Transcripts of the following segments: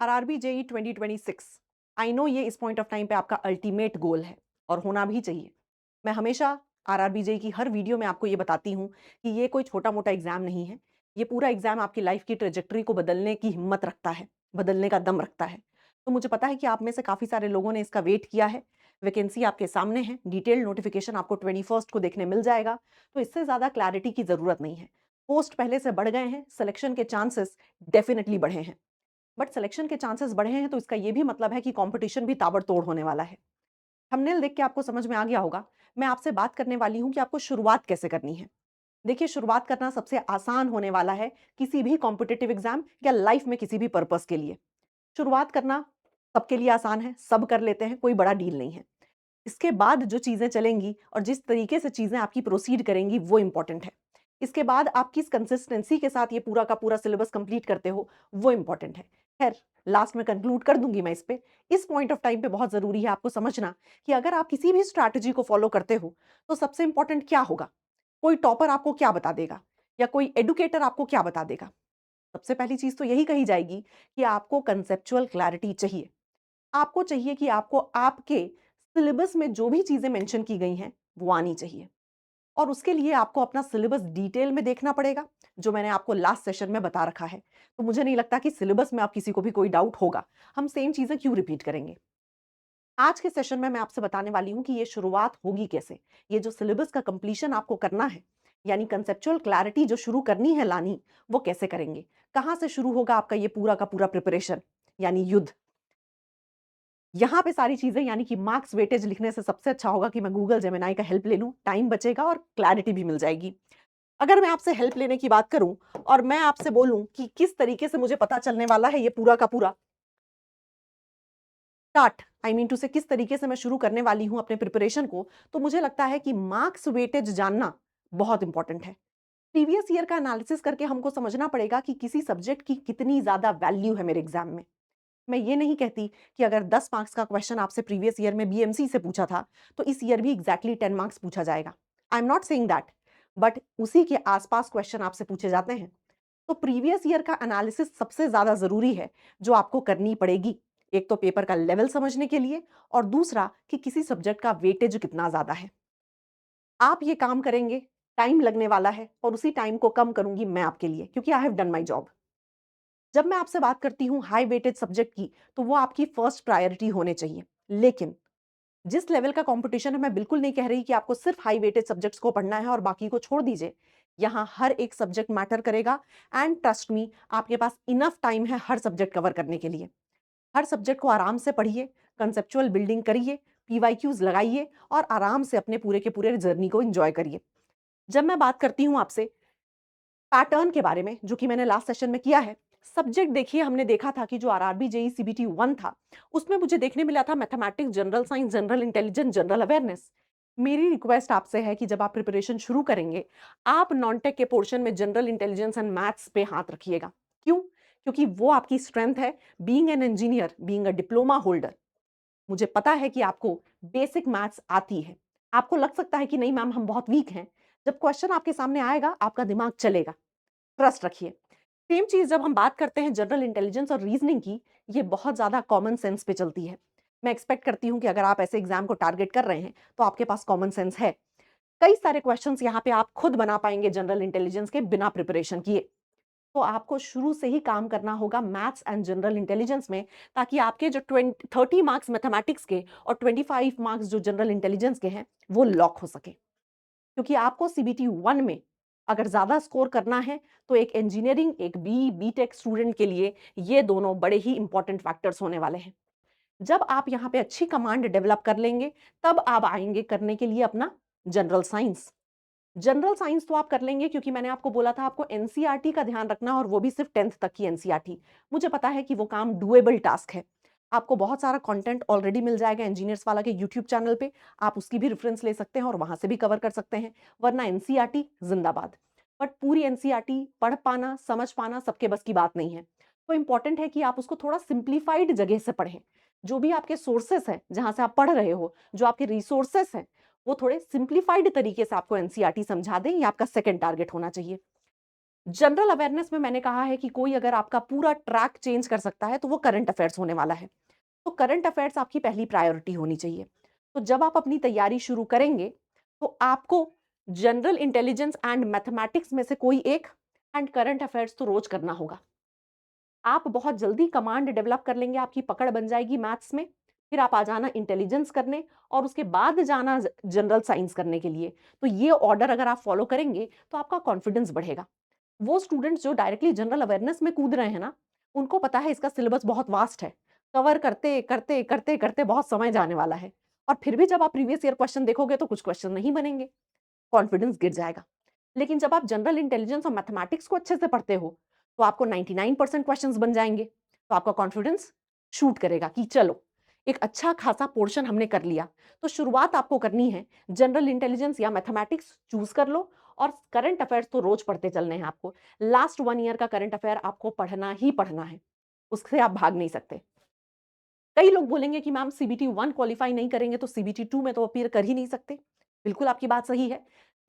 RRB JE 2026। I know ये इस point of time पे आपका अल्टीमेट गोल है और होना भी चाहिए। मैं हमेशा आरआरबी जेई की हर वीडियो में आपको ये बताती हूँ कि ये कोई छोटा मोटा एग्जाम नहीं है। ये पूरा एग्जाम आपकी लाइफ की ट्रेजेक्टरी को बदलने की हिम्मत रखता है, बदलने का दम रखता है। तो मुझे पता है कि आप में से काफ़ी सारे लोगों ने इसका वेट किया है। वैकेंसी आपके सामने है, डिटेल्ड नोटिफिकेशन आपको 21st को देखने मिल जाएगा। तो इससे ज़्यादा क्लैरिटी की ज़रूरत नहीं है। पोस्ट पहले से बढ़ गए हैं, सिलेक्शन के चांसेस डेफिनेटली बढ़े हैं। बट सिलेक्शन के चांसेस बढ़े हैं तो इसका ये भी मतलब है कि कंपटीशन भी ताबड़तोड़ होने वाला है। थंबनेल देख के आपको समझ में आ गया होगा। मैं आपसे बात करने वाली हूं कि आपको शुरुआत कैसे करनी है। देखिए, शुरुआत करना सबसे आसान होने वाला है किसी भी कॉम्पिटिटिव एग्जाम या लाइफ में किसी भी पर्पस के लिए। शुरुआत करना सबके लिए आसान है, सब कर लेते हैं, कोई बड़ा डील नहीं है। इसके बाद जो चीजें चलेंगी और जिस तरीके से चीजें आपकी प्रोसीड करेंगी वो इंपॉर्टेंट है। इसके बाद आप किस कंसिस्टेंसी के साथ ये पूरा का पूरा सिलेबस कंप्लीट करते हो वो इंपॉर्टेंट है। खैर, लास्ट में कंक्लूड कर दूंगी मैं इस पे। इस पॉइंट ऑफ टाइम पे बहुत जरूरी है आपको समझना कि अगर आप किसी भी स्ट्रैटेजी को फॉलो करते हो तो सबसे इंपॉर्टेंट क्या होगा। कोई टॉपर आपको क्या बता देगा या कोई एडुकेटर आपको क्या बता देगा। सबसे पहली चीज तो यही कही जाएगी कि आपको कंसेप्चुअल क्लैरिटी चाहिए। आपको चाहिए कि आपको आपके सिलेबस में जो भी चीजें मेंशन की गई हैं वो आनी चाहिए। और उसके लिए आपको अपना सिलेबस डिटेल में देखना पड़ेगा, जो मैंने आपको लास्ट सेशन में बता रखा है। तो मुझे नहीं लगता कि सिलेबस में आप किसी को भी कोई डाउट होगा। हम सेम चीजें क्यों रिपीट करेंगे। आज के सेशन में मैं आपसे बताने वाली हूं कि ये शुरुआत होगी कैसे। ये जो सिलेबस का कंप्लीशन आपको करना है, यानी कंसेप्चुअल क्लैरिटी जो शुरू करनी है लानी, वो कैसे करेंगे। कहां से शुरू होगा आपका ये पूरा का पूरा प्रिपरेशन, यानी युद्ध। यहाँ पे सारी चीजें, यानी कि मार्क्स वेटेज लिखने से सबसे अच्छा होगा कि मैं गूगल जेमिनाई का हेल्प ले लूं। टाइम बचेगा और क्लैरिटी भी मिल जाएगी। अगर मैं आपसे हेल्प लेने की बात करूं और मैं आपसे बोलूं कि किस तरीके से मुझे पता चलने वाला है ये पूरा का पूरा स्टार्ट, आई मीन टू से किस तरीके से मैं शुरू करने वाली हूं अपने प्रिपरेशन को, तो मुझे लगता है कि मार्क्स वेटेज जानना बहुत इंपॉर्टेंट है। प्रीवियस ईयर का एनालिसिस करके हमको समझना पड़ेगा कि किसी सब्जेक्ट की कितनी ज्यादा वैल्यू है मेरे एग्जाम में। मैं ये नहीं कहती कि अगर 10 मार्क्स का क्वेश्चन आपसे प्रीवियस ईयर में बीएमसी से पूछा था तो इस ईयर भी एग्जैक्टली 10 मार्क्स पूछा जाएगा। I am not saying that, but उसी के आसपास क्वेश्चन आपसे पूछे जाते हैं। तो प्रीवियस ईयर का एनालिसिस सबसे ज्यादा जरूरी है, जो आपको करनी पड़ेगी। एक तो पेपर का लेवल समझने के लिए, और दूसरा कि किसी सब्जेक्ट का वेटेज कितना ज्यादा है। आप ये काम करेंगे, टाइम लगने वाला है, और उसी टाइम को कम करूंगी मैं आपके लिए, क्योंकि I have done my job. जब मैं आपसे बात करती हूँ हाई वेटेज सब्जेक्ट की, तो वो आपकी फर्स्ट प्रायोरिटी होने चाहिए। लेकिन जिस लेवल का कंपटीशन है, मैं बिल्कुल नहीं कह रही कि आपको सिर्फ हाई वेटेज सब्जेक्ट्स को पढ़ना है और बाकी को छोड़ दीजिए। यहाँ हर एक सब्जेक्ट मैटर करेगा। एंड ट्रस्ट मी, आपके पास इनफ टाइम है हर सब्जेक्ट कवर करने के लिए। हर सब्जेक्ट को आराम से पढ़िए, कंसेप्चुअल बिल्डिंग करिए, पीवाईक्यूज लगाइए और आराम से अपने पूरे के पूरे जर्नी को एंजॉय करिए। जब मैं बात करती हूँ आपसे पैटर्न के बारे में, जो कि मैंने लास्ट सेशन में किया है, सब्जेक्ट देखिए, हमने देखा था कि जो आरआरबी जेई सीबीटी 1 था, उसमें मुझे देखने मिला था mathematics, general science, general intelligence, general awareness. मेरी रिक्वेस्ट आपसे है कि जब आप प्रिपरेशन शुरू करेंगे, आप नॉन टेक के पोर्शन में जनरल इंटेलिजेंस एंड मैथ्स पे हाथ रखिएगा। क्यों? क्योंकि वो आपकी स्ट्रेंथ है। Being an engineer, being a diploma holder, मुझे पता है कि आपको बेसिक मैथ्स आती है। आपको लग सकता है कि नहीं मैम, हम बहुत वीक हैं। जब क्वेश्चन आपके सामने आएगा, आपका दिमाग चलेगा। ट्रस्ट रखिए। सेम चीज जब हम बात करते हैं जनरल इंटेलिजेंस और रीजनिंग की, ये बहुत ज्यादा कॉमन सेंस पे चलती है। मैं एक्सपेक्ट करती हूं कि अगर आप ऐसे एग्जाम को टारगेट कर रहे हैं तो आपके पास कॉमन सेंस है। कई सारे क्वेश्चंस यहाँ पे आप खुद बना पाएंगे जनरल इंटेलिजेंस के बिना प्रिपरेशन किए। तो आपको शुरू से ही काम करना होगा मैथ्स एंड जनरल इंटेलिजेंस में, ताकि आपके जो 30 मार्क्स मैथमेटिक्स के और 25 मार्क्स जो जनरल इंटेलिजेंस के हैं वो लॉक हो सके। क्योंकि आपको सीबीटी 1 में अगर ज्यादा स्कोर करना है, तो एक इंजीनियरिंग, एक बीटेक स्टूडेंट के लिए ये दोनों बड़े ही इंपॉर्टेंट फैक्टर्स होने वाले हैं। जब आप यहाँ पे अच्छी कमांड डेवलप कर लेंगे, तब आप आएंगे करने के लिए अपना जनरल साइंस। जनरल साइंस तो आप कर लेंगे, क्योंकि मैंने आपको बोला था आपको एनसीईआरटी का ध्यान रखना, और वो भी सिर्फ 10th तक की एनसीईआरटी। मुझे पता है कि वो काम डुएबल टास्क है। आपको बहुत सारा कंटेंट ऑलरेडी मिल जाएगा इंजीनियर्स वाला के यूट्यूब चैनल पे। आप उसकी भी रेफरेंस ले सकते हैं और वहां से भी कवर कर सकते हैं। वरना एनसीईआरटी जिंदाबाद। बट पूरी एनसीईआरटी पढ़ पाना, समझ पाना सबके बस की बात नहीं है। तो इंपॉर्टेंट है कि आप उसको थोड़ा सिंप्लीफाइड जगह से पढ़ें। जो भी आपके सोर्सेस हैं जहां से आप पढ़ रहे हो, जो आपके रिसोर्सेस हैं, वो थोड़े सिंप्लीफाइड तरीके से आपको एनसीईआरटी समझा दें। ये आपका सेकंड टारगेट होना चाहिए। जनरल अवेयरनेस में मैंने कहा है कि कोई अगर आपका पूरा ट्रैक चेंज कर सकता है तो वो करंट अफेयर्स होने वाला है। तो करंट अफेयर्स आपकी पहली प्रायोरिटी होनी चाहिए। तो जब आप अपनी तैयारी शुरू करेंगे, तो आपको जनरल इंटेलिजेंस एंड मैथमेटिक्स में से कोई एक एंड करंट अफेयर्स तो रोज करना होगा। आप बहुत जल्दी कमांड डेवलप कर लेंगे, आपकी पकड़ बन जाएगी मैथ्स में। फिर आप आ जाना इंटेलिजेंस करने और उसके बाद जाना जनरल साइंस करने के लिए। तो ये ऑर्डर अगर आप फॉलो करेंगे तो आपका कॉन्फिडेंस बढ़ेगा। वो स्टूडेंट्स जो डायरेक्टली जनरल अवेयरनेस में कूद रहे हैं ना, उनको पता है इसका सिलेबस बहुत वास्ट है। कवर करते, करते, करते, करते बहुत समय जाने वाला है और फिर भी जब आप प्रीवियस ईयर क्वेश्चन देखोगे तो कुछ क्वेश्चन नहीं बनेंगे, कॉन्फिडेंस गिर जाएगा। लेकिन जब आप जनरल इंटेलिजेंस और मैथमेटिक्स को अच्छे से पढ़ते हो, तो आपको 99% क्वेश्चंस बन जाएँगे। तो आपका कॉन्फिडेंस शूट करेगा कि चलो, एक अच्छा खासा पोर्शन हमने कर लिया। तो शुरुआत आपको करनी है, जनरल इंटेलिजेंस या मैथमेटिक्स चूज़ कर लो और करंट अफेयर्स तो रोज़ पढ़ते चलने हैं आपको। लास्ट 1 ईयर का करंट अफेयर आपको पढ़ना ही पढ़ना है, उससे आप भाग नहीं सकते। कई लोग बोलेंगे कि मैम सीबीटी 1 क्वालीफाई नहीं करेंगे तो सीबीटी 2 में तो अपीयर कर ही नहीं सकते। बिल्कुल आपकी बात सही है।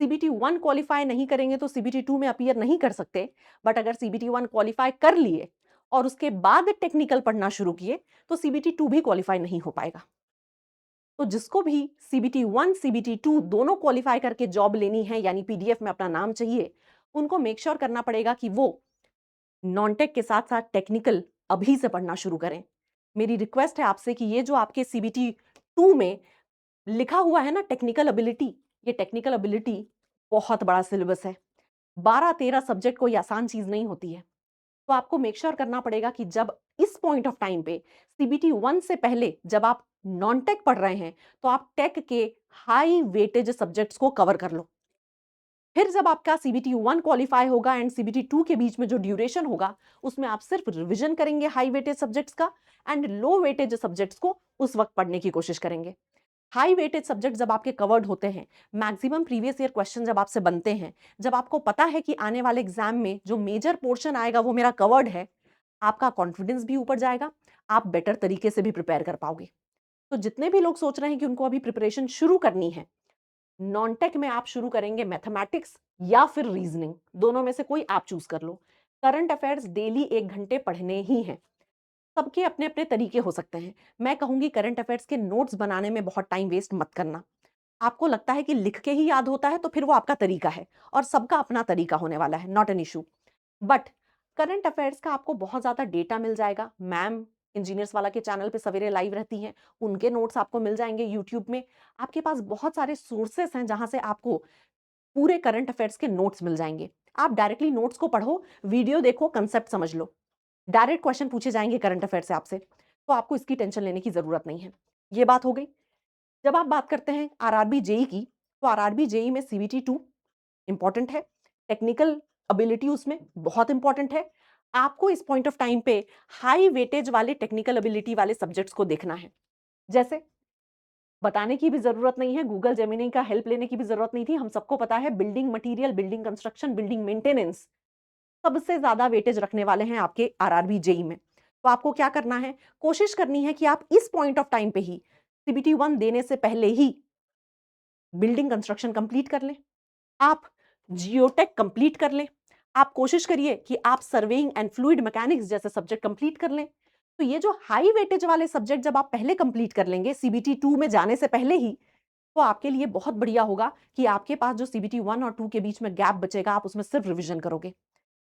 सीबीटी 1 क्वालीफाई नहीं करेंगे तो सीबीटी 2 में अपीयर नहीं कर सकते। बट अगर सीबीटी 1 क्वालीफाई कर लिए और उसके बाद टेक्निकल पढ़ना शुरू किए तो सीबीटी 2 भी क्वालीफाई नहीं हो पाएगा। तो जिसको भी सीबीटी 1, सीबीटी 2 दोनों क्वालीफाई करके जॉब लेनी है यानी पीडीएफ में अपना नाम चाहिए, उनको मेक श्योर करना पड़ेगा कि वो नॉन-टेक के साथ-साथ टेक्निकल अभी से पढ़ना शुरू करें। मेरी रिक्वेस्ट है आपसे कि ये जो आपके सीबीटी 2 में लिखा हुआ है ना टेक्निकल एबिलिटी, ये टेक्निकल एबिलिटी बहुत बड़ा सिलेबस है। 12-13 सब्जेक्ट कोई आसान चीज़ नहीं होती है। तो आपको मेक श्योर करना पड़ेगा कि जब इस पॉइंट ऑफ टाइम पे सीबीटी 1 से पहले जब आप नॉन-टेक पढ़ रहे हैं, तो आप टेक के हाई वेटेज सब्जेक्ट्स को कवर कर लो। फिर जब आपका सीबीटी 1 क्वालीफाई होगा एंड सीबीटी 2 के बीच में जो ड्यूरेशन होगा, उसमें आप सिर्फ रिवीजन करेंगे हाई वेटेज सब्जेक्ट्स का एंड लो वेटेज सब्जेक्ट्स को उस वक्त पढ़ने की कोशिश करेंगे। हाई वेटेज सब्जेक्ट जब आपके कवर्ड होते हैं, मैक्सिमम प्रीवियस ईयर क्वेश्चन जब आपसे बनते हैं, जब आपको पता है कि आने वाले एग्जाम में जो मेजर पोर्शन आएगा वो मेरा कवर्ड है, आपका कॉन्फिडेंस भी ऊपर जाएगा, आप बेटर तरीके से भी प्रिपेयर कर पाओगे। तो जितने भी लोग सोच रहे हैं कि उनको अभी प्रिपरेशन शुरू करनी है, नॉन-टेक में आप शुरू करेंगे मैथमेटिक्स या फिर रीजनिंग, दोनों में से कोई आप चूज़ कर लो। करंट अफेयर्स डेली 1 घंटे पढ़ने ही हैं। सबके अपने-अपने तरीके हो सकते हैं। मैं कहूँगी करंट अफेयर्स के नोट्स बनाने में बहुत टाइम वेस्ट मत करना। आपको लगता है कि लिख के ही याद होता है तो फिर वो आपका तरीका है और सबका अपना तरीका होने वाला है, not an issue. But current affairs का आपको बहुत ज़्यादा डेटा मिल जाएगा। मैम इंजीनियर्स वाला के चैनल पे सवेरे लाइव रहती हैं, उनके नोट्स आपको मिल जाएँगे यूट्यूब में। आपके पास बहुत सारे सोर्सेज़ हैं जहाँ से आपको पूरे करंट अफेयर्स के नोट्स मिल जाएँगे। आप डायरेक्टली नोट्स को पढ़ो, वीडियो देखो, कांसेप्ट समझ लो। डायरेक्ट क्वेश्चन पूछे जाएँगे करंट अफेयर से आपसे, तो आपको इसकी टेंशन लेने की ज़रूरत नहीं है। ये बात हो गई। जब आप बात करते हैं आरआरबी जेईई की, तो आरआरबी जेईई में सीबीटी 2 इम्पोर्टेंट है, टेक्निकल एबिलिटी उसमें बहुत इम्पोर्टेंट है। आपको इस पॉइंट ऑफ टाइम पे हाई वेटेज वाले टेक्निकल एबिलिटी वाले सब्जेक्ट्स को देखना है। जैसे बताने की भी ज़रूरत नहीं है, गूगल जेमिनी का हेल्प लेने की भी ज़रूरत नहीं थी, हम सबको पता है building material, building construction, building maintenance सबसे ज़्यादा वेटेज रखने वाले हैं आपके आरआरबी जेईई में। तो आपको क्या करना है, कोशिश करनी है कि आप इस पॉइंट ऑफ टाइम पे ही सीबीटी 1 देने से पहले ही बिल्डिंग कंस्ट्रक्शन कंप्लीट कर लें। आप जियोटेक कंप्लीट कर लें। आप कोशिश करिए कि आप सर्वेइंग एंड फ्लूइड मैकेनिक्स जैसे सब्जेक्ट कंप्लीट कर लें। तो ये जो हाई वेटेज वाले सब्जेक्ट जब आप पहले कंप्लीट कर लेंगे सीबीटी 2 में जाने से पहले ही, तो आपके लिए बहुत बढ़िया होगा कि आपके पास जो सीबीटी 1 और 2 के बीच में गैप बचेगा, आप उसमें सिर्फ रिवीजन करोगे।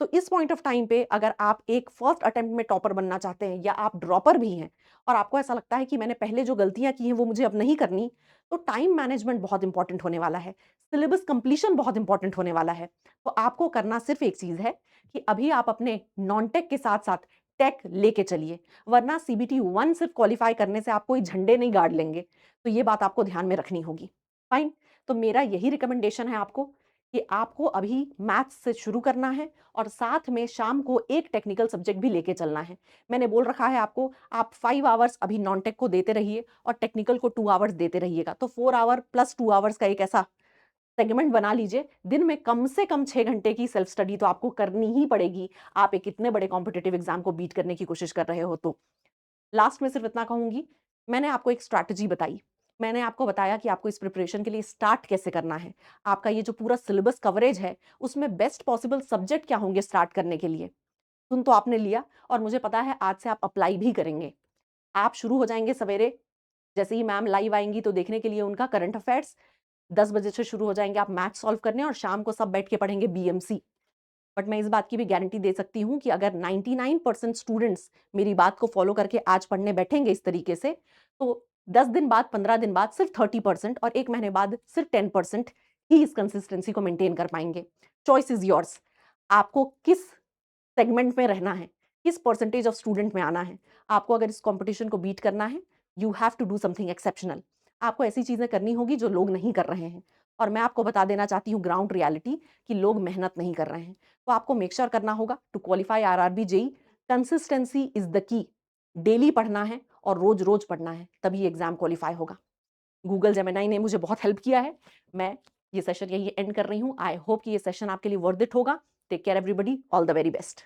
तो इस पॉइंट ऑफ टाइम पे अगर आप एक फर्स्ट अटेम्प्ट में टॉपर बनना चाहते हैं या आप ड्रॉपर भी हैं और आपको ऐसा लगता है कि मैंने पहले जो गलतियां की हैं वो मुझे अब नहीं करनी, तो टाइम मैनेजमेंट बहुत इंपॉर्टेंट होने वाला है, सिलेबस कंप्लीशन बहुत इंपॉर्टेंट होने वाला है। तो आपको करना सिर्फ एक चीज है कि अभी आप अपने नॉन टेक के साथ साथ टेक लेके चलिए, वरना सीबीटी 1 सिर्फ क्वालिफाई करने से आप कोई झंडे नहीं गाड़ लेंगे। तो ये बात आपको ध्यान में रखनी होगी। फाइन। तो मेरा यही रिकमेंडेशन है आपको कि आपको अभी मैथ्स से शुरू करना है और साथ में शाम को एक टेक्निकल सब्जेक्ट भी लेके चलना है। मैंने बोल रखा है आपको, आप 5 आवर्स अभी नॉन टेक को देते रहिए और टेक्निकल को 2 आवर्स देते रहिएगा। तो 4 आवर प्लस 2 आवर्स का एक ऐसा सेगमेंट बना लीजिए। दिन में कम से कम 6 घंटे की सेल्फ स्टडी तो आपको करनी ही पड़ेगी। आप एक इतने बड़े कॉम्पिटिटिव एग्जाम को बीट करने की कोशिश कर रहे हो तो। लास्ट में सिर्फ इतना कहूंगी, मैंने आपको एक स्ट्रैटेजी बताई मैंने आपको बताया कि आपको इस प्रिपरेशन के लिए स्टार्ट कैसे करना है। आपका ये जो पूरा सिलेबस कवरेज है, उसमें बेस्ट पॉसिबल सब्जेक्ट क्या होंगे स्टार्ट करने के लिए। सुन तो आपने लिया और मुझे पता है आज से आप अप्लाई भी करेंगे। आप शुरू हो जाएँगे सवेरे, जैसे ही मैम लाइव आएँगी तो देखने के लिए उनका करंट अफेयर्स, 10 बजे से शुरू हो जाएँगे आप मैथ्स सॉल्व करने और शाम को सब बैठ के पढ़ेंगे बीएमसी। बट मैं इस बात की भी गारंटी दे सकती हूँ कि अगर 99% स्टूडेंट्स मेरी बात को फॉलो करके आज पढ़ने बैठेंगे इस तरीके से, तो 10 दिन बाद, 15 दिन बाद सिर्फ 30% और 1 महीने बाद सिर्फ 10% ही इस कंसिस्टेंसी को मेंटेन कर पाएँगे। Choice is yours. आपको किस सेगमेंट में रहना है, किस परसेंटेज ऑफ स्टूडेंट में आना है। आपको अगर इस कॉम्पिटिशन को बीट करना है, you have to do something exceptional. आपको ऐसी चीज़ें करनी होगी जो लोग नहीं कर रहे हैं और मैं आपको बता देना चाहती हूँ ग्राउंड रियलिटी कि लोग मेहनत नहीं कर रहे हैं। तो आपको मेक श्योर करना होगा to qualify RRB, JEE, consistency is the key. Daily पढ़ना है और रोज़-रोज़ पढ़ना है, तभी एग्ज़ाम क्वालिफाई होगा। गूगल जेमिनी ने मुझे बहुत हेल्प किया है। मैं ये सेशन यहीं एंड कर रही हूँ। आई होप कि ये सेशन आपके लिए वर्थ इट होगा। Take care everybody, all the very best.